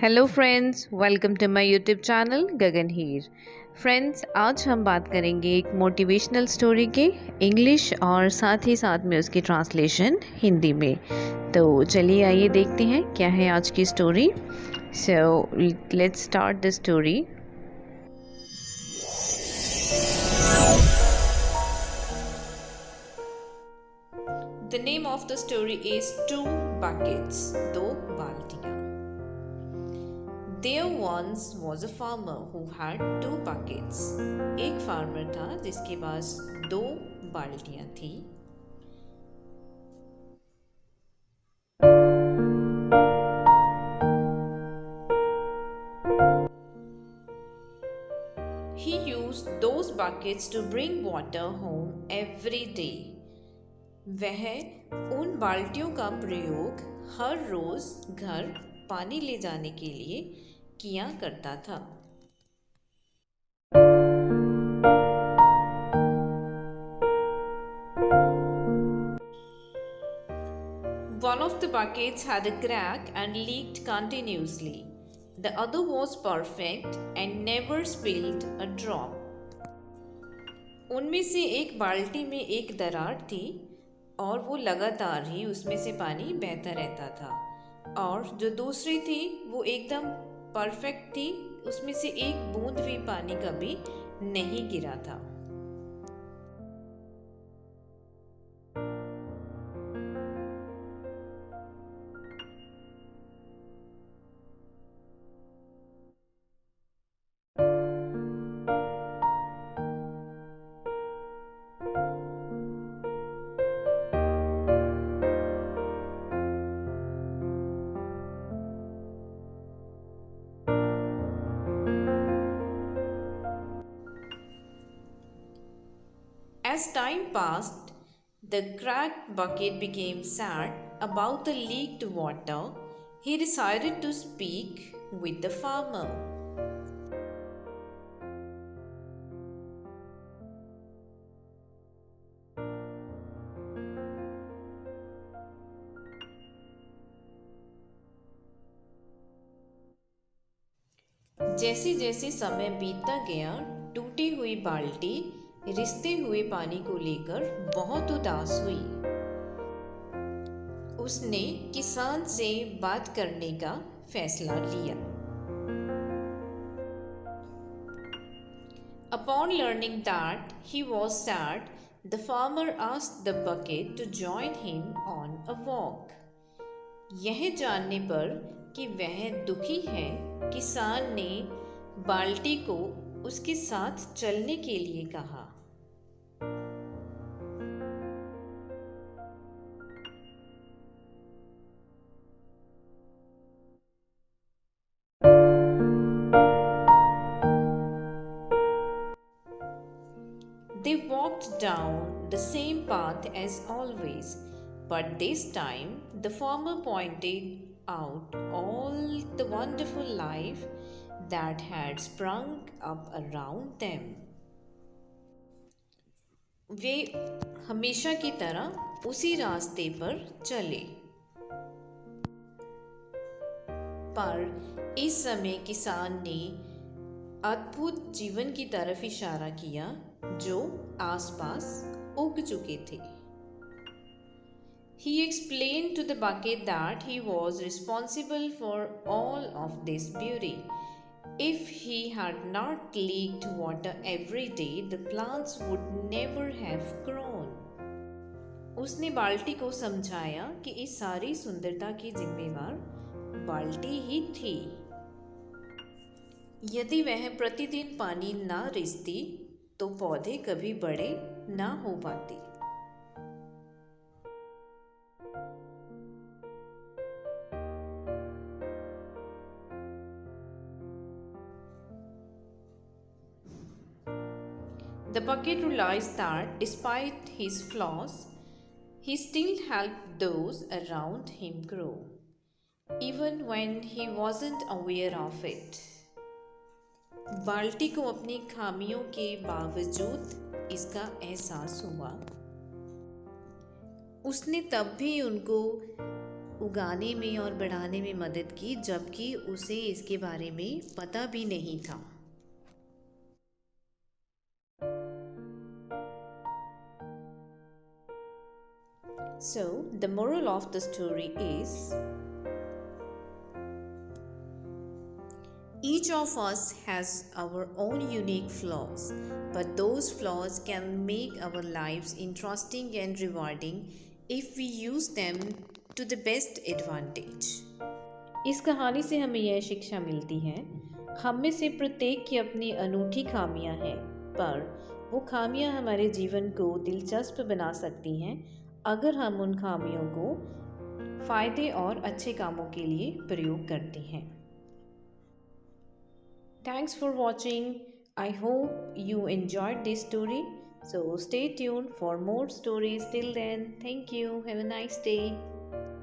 Hello friends, welcome to my YouTube channel Gagan Heer. Friends, आज हम बात करेंगे एक मोटिवेशनल स्टोरी के इंग्लिश और साथ ही साथ में उसकी ट्रांसलेशन हिंदी में। तो चलिए आइए देखते हैं क्या है आज की story. So let's start the story. The name of the story is Two Buckets, दो बाल्टियाँ। There once was a farmer who had two buckets. एक फार्मर था जिसके पास दो बाल्टियाँ थी। He used those buckets to bring water home every day. वह उन बाल्टियों का प्रयोग हर रोज घर पानी ले जाने के लिए किया करता था। One of the buckets had a crack and leaked continuously. The other was perfect and never spilled a drop. उनमें से एक बाल्टी में एक दरार थी और वो लगातार ही उसमें से पानी बहता रहता था, और जो दूसरी थी वो एकदम परफेक्ट थी, उसमें से एक बूंद भी पानी कभी नहीं गिरा था। As time passed, the cracked bucket became sad about the leaked water. He decided to speak with the farmer. जैसे जैसे समय बीतता गया, टूटी हुई बाल्टी रिसते हुए पानी को लेकर बहुत उदास हुई। उसने किसान से बात करने का फैसला लिया। Upon learning that he was sad, the farmer asked the bucket to join him on a walk. यह जानने पर कि वह दुखी है, किसान ने बाल्टी को उसके साथ चलने के लिए कहा। They walked down the same path as always, but this time the farmer pointed out all the wonderful life that had sprung up around them. वे हमेशा की तरह उसी रास्ते पर चले, पर इस समय किसान ने अद्भुत जीवन की तरफ इशारा किया जो आसपास उग चुके थे। He explained to the bucket that he was responsible for all of this beauty. If he had not leaked water every day, the plants would never have grown. उसने बाल्टी को समझाया कि इस सारी सुंदरता की जिम्मेवार बाल्टी ही थी। यदि वह प्रतिदिन पानी ना रिसती तो पौधे कभी बड़े ना हो पाते। The bucket realized that despite his flaws, he still helped those around him grow, even when he wasn't aware of it. बाल्टी को अपनी खामियों के बावजूद इसका एहसास हुआ। उसने तब भी उनको उगाने में और बढ़ाने में मदद की, जबकि उसे इसके बारे में पता भी नहीं था। So, the moral of the story is each of us has our own unique flaws, but those flaws can make our lives interesting and rewarding if we use them to the best advantage. इस कहानी से हमें यह शिक्षा मिलती है, हम में से प्रत्येक की अपनी अनूठी खामियां हैं, पर वो खामियां हमारे जीवन को दिलचस्प बना सकती हैं अगर हम उन खामियों को फ़ायदे और अच्छे कामों के लिए प्रयोग करते हैं। Thanks for watching. I hope you enjoyed this story. So stay tuned for more stories. Till then, thank you. Have a nice day.